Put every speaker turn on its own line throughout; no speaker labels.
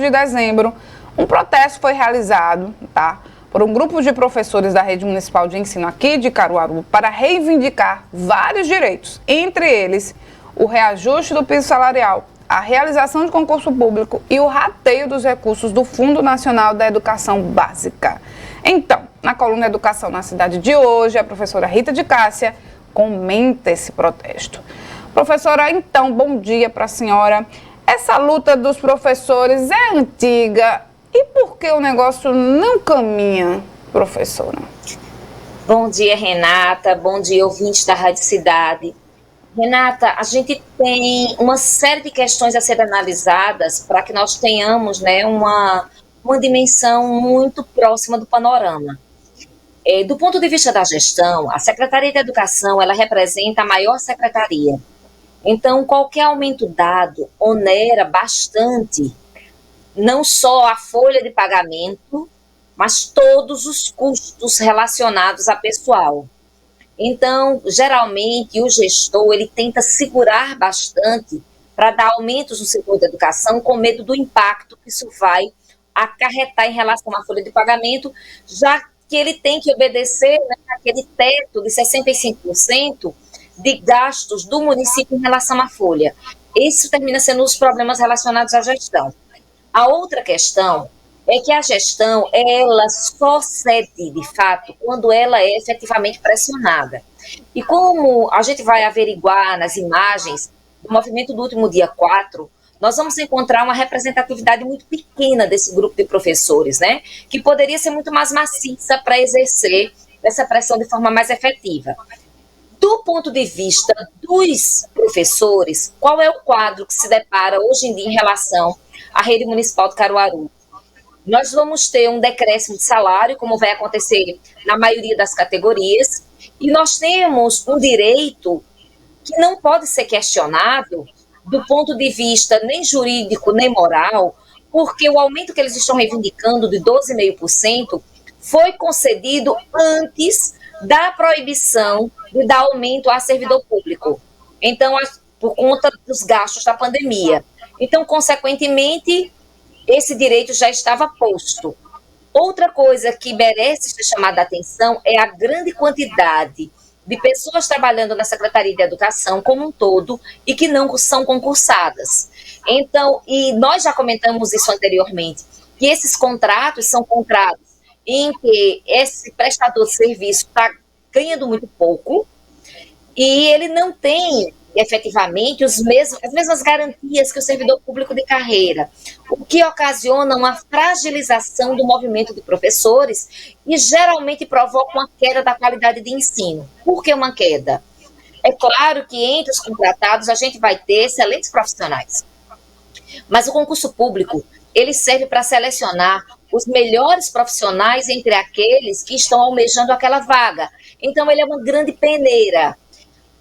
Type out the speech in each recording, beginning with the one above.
de dezembro, um protesto foi realizado, tá, por um grupo de professores da Rede Municipal de Ensino aqui de Caruaru para reivindicar vários direitos, entre eles o reajuste do piso salarial, a realização de concurso público e o rateio dos recursos do Fundo Nacional da Educação Básica. Então, na coluna Educação na Cidade de hoje, a professora Rita de Cássia comenta esse protesto. Professora, então, bom dia para a senhora. Essa luta dos professores é antiga e por que o negócio não caminha, professora?
Bom dia, Renata. Bom dia, ouvintes da Rádio Cidade. Renata, a gente tem uma série de questões a serem analisadas para que nós tenhamos, né, uma dimensão muito próxima do panorama. Do ponto de vista da gestão, a Secretaria de Educação, ela representa a maior secretaria. Então, qualquer aumento dado onera bastante, não só a folha de pagamento, mas todos os custos relacionados a pessoal. Então, geralmente, o gestor, ele tenta segurar bastante para dar aumentos no setor da educação com medo do impacto que isso vai acarretar em relação à folha de pagamento, já que ele tem que obedecer, né, aquele teto de 65% de gastos do município em relação à folha. Isso termina sendo os problemas relacionados à gestão. A outra questão é que a gestão, ela só cede, de fato, quando ela é efetivamente pressionada. E como a gente vai averiguar nas imagens do movimento do último dia 4, nós vamos encontrar uma representatividade muito pequena desse grupo de professores, né? Que poderia ser muito mais maciça para exercer essa pressão de forma mais efetiva. Do ponto de vista dos professores, qual é o quadro que se depara hoje em dia em relação à rede municipal de Caruaru? Nós vamos ter um decréscimo de salário, como vai acontecer na maioria das categorias, e nós temos um direito que não pode ser questionado do ponto de vista nem jurídico, nem moral, porque o aumento que eles estão reivindicando de 12,5% foi concedido antes da proibição de dar aumento a servidor público. Então, por conta dos gastos da pandemia. Então, consequentemente, esse direito já estava posto. Outra coisa que merece ser chamada a atenção é a grande quantidade de pessoas trabalhando na Secretaria de Educação como um todo e que não são concursadas. Então, e nós já comentamos isso anteriormente, que esses contratos são contratos em que esse prestador de serviço está ganhando muito pouco e ele não tem efetivamente as mesmas garantias que o servidor público de carreira, o que ocasiona uma fragilização do movimento de professores e geralmente provoca uma queda da qualidade de ensino. Por que uma queda? É claro que entre os contratados a gente vai ter excelentes profissionais, mas o concurso público, ele serve para selecionar os melhores profissionais entre aqueles que estão almejando aquela vaga. Então, ele é uma grande peneira.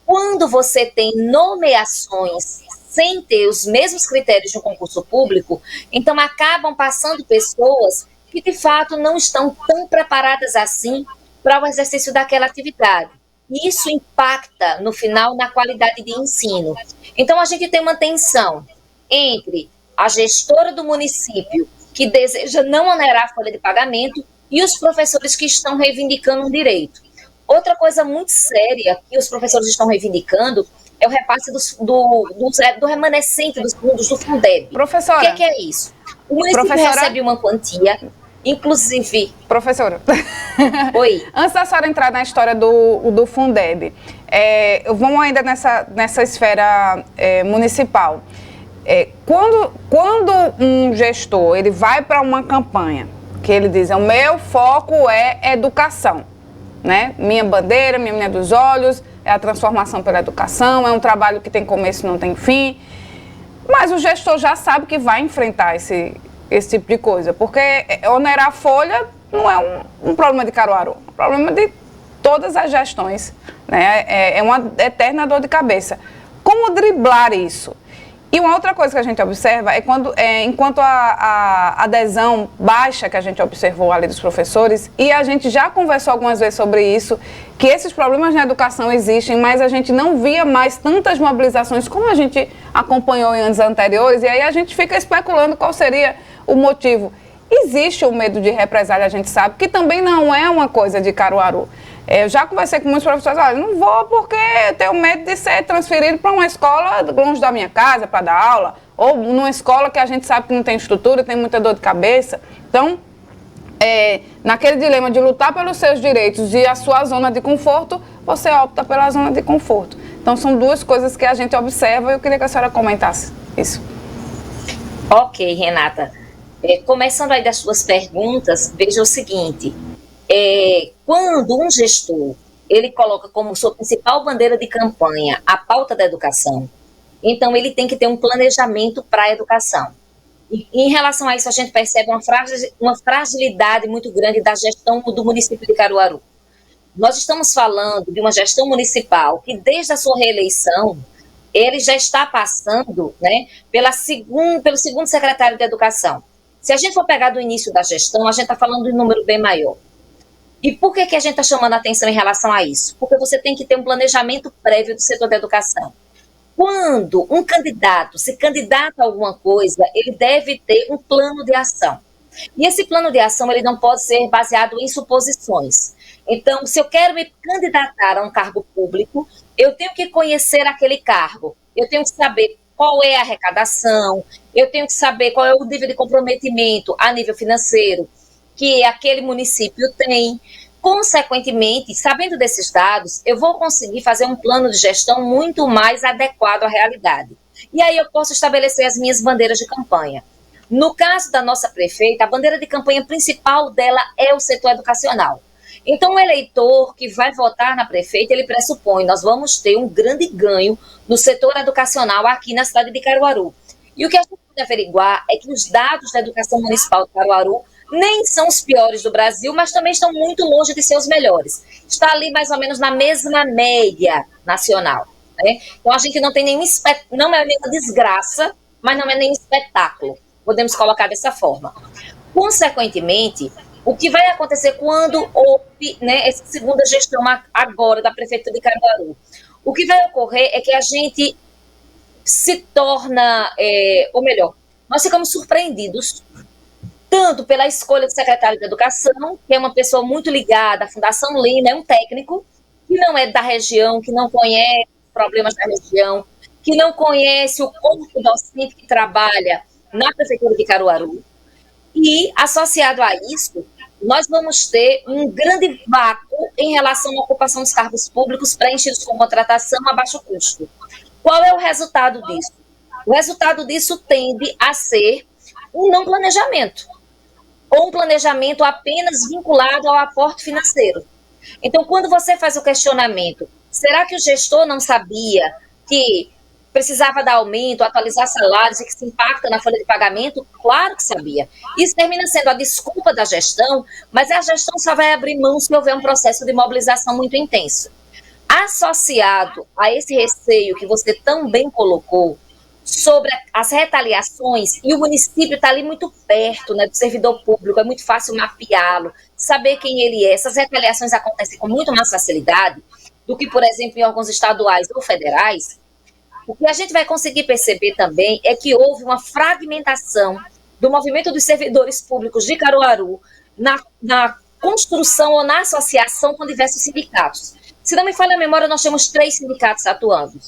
Quando você tem nomeações sem ter os mesmos critérios de um concurso público, então acabam passando pessoas que, de fato, não estão tão preparadas assim para o exercício daquela atividade. E isso impacta, no final, na qualidade de ensino. Então, a gente tem uma tensão entre a gestora do município, que deseja não onerar a folha de pagamento, e os professores que estão reivindicando um direito. Outra coisa muito séria que os professores estão reivindicando é o repasse do remanescente dos fundos do Fundeb.
Professora.
O que é isso? O município recebe uma quantia, inclusive...
Professora.
Oi.
Antes da senhora entrar na história do Fundeb, vamos ainda nessa esfera municipal. Quando um gestor ele vai para uma campanha, que ele diz, o meu foco é educação, né? Minha bandeira, minha menina dos olhos, é a transformação pela educação, é um trabalho que tem começo e não tem fim. Mas o gestor já sabe que vai enfrentar esse tipo de coisa, porque onerar a folha não é um problema de Caruaru, é um problema de todas as gestões, né? É uma eterna dor de cabeça. Como driblar isso? E uma outra coisa que a gente observa é enquanto a adesão baixa que a gente observou ali dos professores, e a gente já conversou algumas vezes sobre isso, que esses problemas na educação existem, mas a gente não via mais tantas mobilizações como a gente acompanhou em anos anteriores, e aí a gente fica especulando qual seria o motivo. Existe o medo de represália, a gente sabe, que também não é uma coisa de Caruaru. Eu já conversei com muitos professores, olha, não vou porque eu tenho medo de ser transferido para uma escola longe da minha casa para dar aula, ou numa escola que a gente sabe que não tem estrutura, tem muita dor de cabeça. Então, naquele dilema de lutar pelos seus direitos e a sua zona de conforto, você opta pela zona de conforto. Então, são duas coisas que a gente observa e eu queria que a senhora comentasse isso.
Ok, Renata. Começando aí das suas perguntas, veja o seguinte, quando um gestor, ele coloca como sua principal bandeira de campanha a pauta da educação, então ele tem que ter um planejamento para a educação. E em relação a isso, a gente percebe uma fragilidade muito grande da gestão do município de Caruaru. Nós estamos falando de uma gestão municipal que, desde a sua reeleição, ele já está passando, né, pelo segundo secretário de Educação. Se a gente for pegar do início da gestão, a gente está falando de um número bem maior. E por que a gente está chamando a atenção em relação a isso? Porque você tem que ter um planejamento prévio do setor da educação. Quando um candidato se candidata a alguma coisa, ele deve ter um plano de ação. E esse plano de ação ele não pode ser baseado em suposições. Então, se eu quero me candidatar a um cargo público, eu tenho que conhecer aquele cargo. Eu tenho que saber qual é a arrecadação, eu tenho que saber qual é o nível de comprometimento a nível financeiro que aquele município tem. Consequentemente, sabendo desses dados, eu vou conseguir fazer um plano de gestão muito mais adequado à realidade. E aí eu posso estabelecer as minhas bandeiras de campanha. No caso da nossa prefeita, a bandeira de campanha principal dela é o setor educacional. Então, o eleitor que vai votar na prefeita, ele pressupõe, nós vamos ter um grande ganho no setor educacional aqui na cidade de Caruaru. E o que a gente pode averiguar é que os dados da educação municipal de Caruaru nem são os piores do Brasil, mas também estão muito longe de ser os melhores. Está ali mais ou menos na mesma média nacional, né? Então, a gente não tem não é nenhuma desgraça, mas não é nenhum espetáculo. Podemos colocar dessa forma. Consequentemente, o que vai acontecer quando houve, né, essa segunda gestão agora da Prefeitura de Caruaru? O que vai ocorrer é que a gente se torna, ou melhor, nós ficamos surpreendidos tanto pela escolha do secretário de Educação, que é uma pessoa muito ligada à Fundação Lima, é um técnico que não é da região, que não conhece os problemas da região, que não conhece o corpo docente que trabalha na Prefeitura de Caruaru. E, associado a isso, nós vamos ter um grande vácuo em relação à ocupação dos cargos públicos preenchidos com contratação a baixo custo. Qual é o resultado disso? O resultado disso tende a ser um não planejamento, ou um planejamento apenas vinculado ao aporte financeiro. Então, quando você faz o questionamento, será que o gestor não sabia que precisava dar aumento, atualizar salários e que se impacta na folha de pagamento? Claro que sabia. Isso termina sendo a desculpa da gestão, mas a gestão só vai abrir mão se houver um processo de mobilização muito intenso. Associado a esse receio que você tão bem colocou, sobre as retaliações, e o município está ali muito perto, né, do servidor público, é muito fácil mapeá-lo, saber quem ele é. Essas retaliações acontecem com muito mais facilidade do que, por exemplo, em órgãos estaduais ou federais. O que a gente vai conseguir perceber também é que houve uma fragmentação do movimento dos servidores públicos de Caruaru na construção ou na associação com diversos sindicatos. Se não me falha a memória, nós temos 3 sindicatos atuando.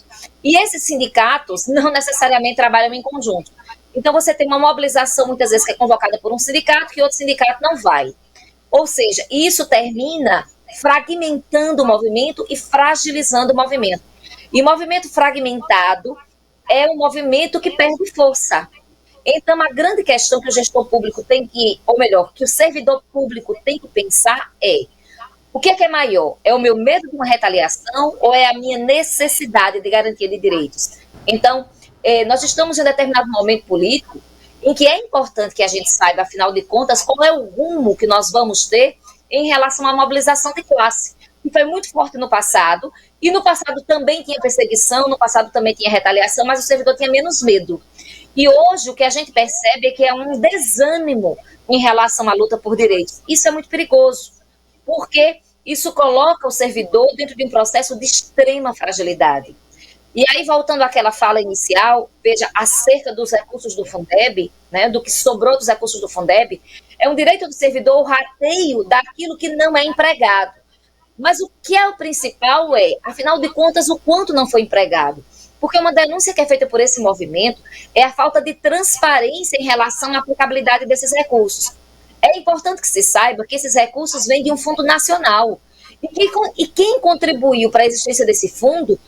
E esses sindicatos não necessariamente trabalham em conjunto. Então, você tem uma mobilização, muitas vezes, que é convocada por um sindicato, que outro sindicato não vai. Ou seja, isso termina fragmentando o movimento e fragilizando o movimento. E o movimento fragmentado é um movimento que perde força. Então, a grande questão que o gestor público tem que, ou melhor, que o servidor público tem que pensar é: o que é maior? É o meu medo de uma retaliação ou é a minha necessidade de garantia de direitos? Então, nós estamos em um determinado momento político em que é importante que a gente saiba, afinal de contas, qual é o rumo que nós vamos ter em relação à mobilização de classe, que foi muito forte no passado, e no passado também tinha perseguição, no passado também tinha retaliação, mas o servidor tinha menos medo. E hoje o que a gente percebe é que é um desânimo em relação à luta por direitos. Isso é muito perigoso, porque isso coloca o servidor dentro de um processo de extrema fragilidade. E aí, voltando àquela fala inicial, veja, acerca dos recursos do Fundeb, né, do que sobrou dos recursos do Fundeb, é um direito do servidor o rateio daquilo que não é empregado. Mas o que é o principal afinal de contas, o quanto não foi empregado. Porque uma denúncia que é feita por esse movimento é a falta de transparência em relação à aplicabilidade desses recursos. É importante que se saiba que esses recursos vêm de um fundo nacional. E quem contribuiu para a existência desse fundo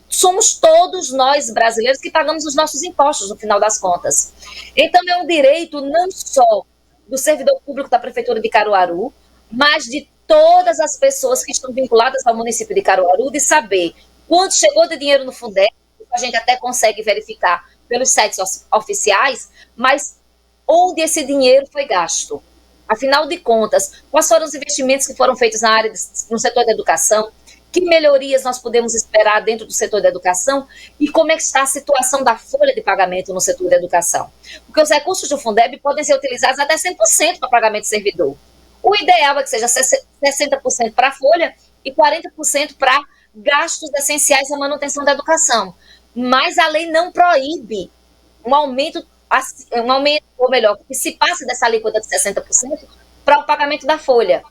somos todos nós brasileiros que pagamos os nossos impostos, no final das contas. Então, é um direito não só do servidor público da Prefeitura de Caruaru, mas de todas as pessoas que estão vinculadas ao município de Caruaru, de saber quanto chegou de dinheiro no Fundeb, a gente até consegue verificar pelos sites oficiais, mas onde esse dinheiro foi gasto. Afinal de contas, quais foram os investimentos que foram feitos no setor da educação? Que melhorias nós podemos esperar dentro do setor da educação? E como é que está a situação da folha de pagamento no setor da educação? Porque os recursos do Fundeb podem ser utilizados até 100% para pagamento de servidor. O ideal é que seja 60% para a folha e 40% para gastos essenciais à manutenção da educação. Mas a lei não proíbe um aumento, ou melhor, que se passe dessa alíquota de 60% para o pagamento da folha.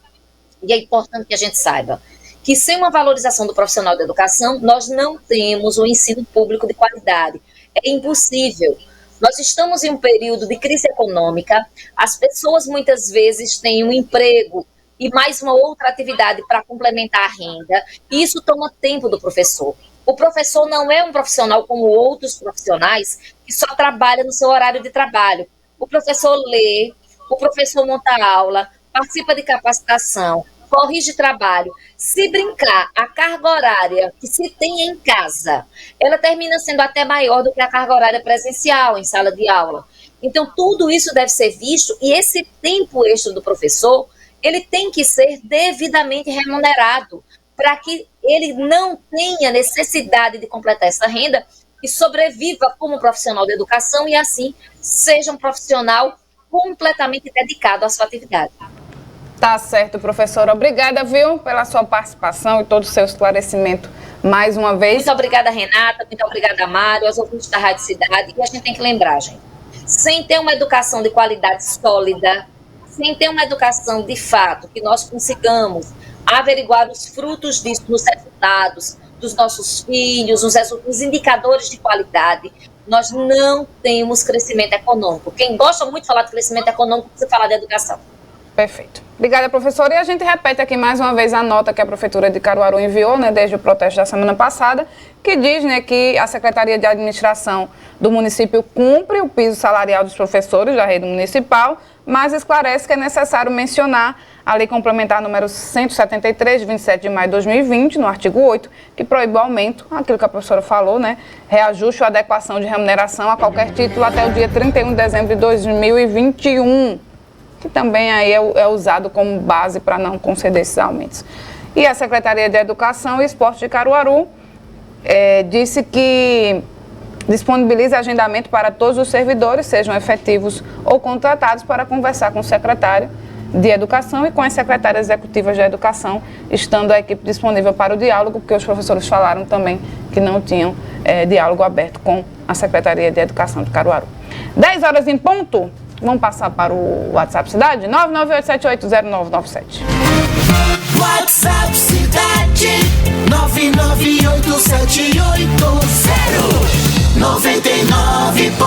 E é importante que a gente saiba que sem uma valorização do profissional da educação, nós não temos um ensino público de qualidade. É impossível. Nós estamos em um período de crise econômica, as pessoas muitas vezes têm um emprego e mais uma outra atividade para complementar a renda, e isso toma tempo do professor. O professor não é um profissional como outros profissionais que só trabalha no seu horário de trabalho. O professor lê, o professor monta aula, participa de capacitação, corrige trabalho. Se brincar, a carga horária que se tem em casa, ela termina sendo até maior do que a carga horária presencial em sala de aula. Então, tudo isso deve ser visto e esse tempo extra do professor, ele tem que ser devidamente remunerado para que ele não tenha necessidade de completar essa renda e sobreviva como profissional da educação e, assim, seja um profissional completamente dedicado à sua atividade.
Tá certo, professora. Obrigada, viu, pela sua participação e todo o seu esclarecimento mais uma vez.
Muito obrigada, Renata. Muito obrigada, Mário, aos ouvintes da Rádio Cidade. E a gente tem que lembrar, gente, sem ter uma educação de qualidade sólida, sem ter uma educação de fato, que nós consigamos averiguar os frutos disso, nos resultados dos nossos filhos, os indicadores de qualidade, nós não temos crescimento econômico. Quem gosta muito de falar de crescimento econômico, precisa falar de educação.
Perfeito. Obrigada, professora. E a gente repete aqui mais uma vez a nota que a Prefeitura de Caruaru enviou, né, desde o protesto da semana passada, que diz, né, que a Secretaria de Administração do município cumpre o piso salarial dos professores da rede municipal, mas esclarece que é necessário mencionar a Lei Complementar número 173, de 27 de maio de 2020, no artigo 8, que proíbe o aumento, aquilo que a professora falou, né, reajuste ou adequação de remuneração a qualquer título até o dia 31 de dezembro de 2021. Que também aí é usado como base para não conceder esses aumentos. E a Secretaria de Educação e Esporte de Caruaru disse que disponibiliza agendamento para todos os servidores, sejam efetivos ou contratados, para conversar com o secretário de Educação e com as secretárias executivas de Educação, estando a equipe disponível para o diálogo, porque os professores falaram também que não tinham diálogo aberto com a Secretaria de Educação de Caruaru. 10 horas em ponto. Vamos passar para o WhatsApp Cidade? 998780997.
WhatsApp Cidade 998780999.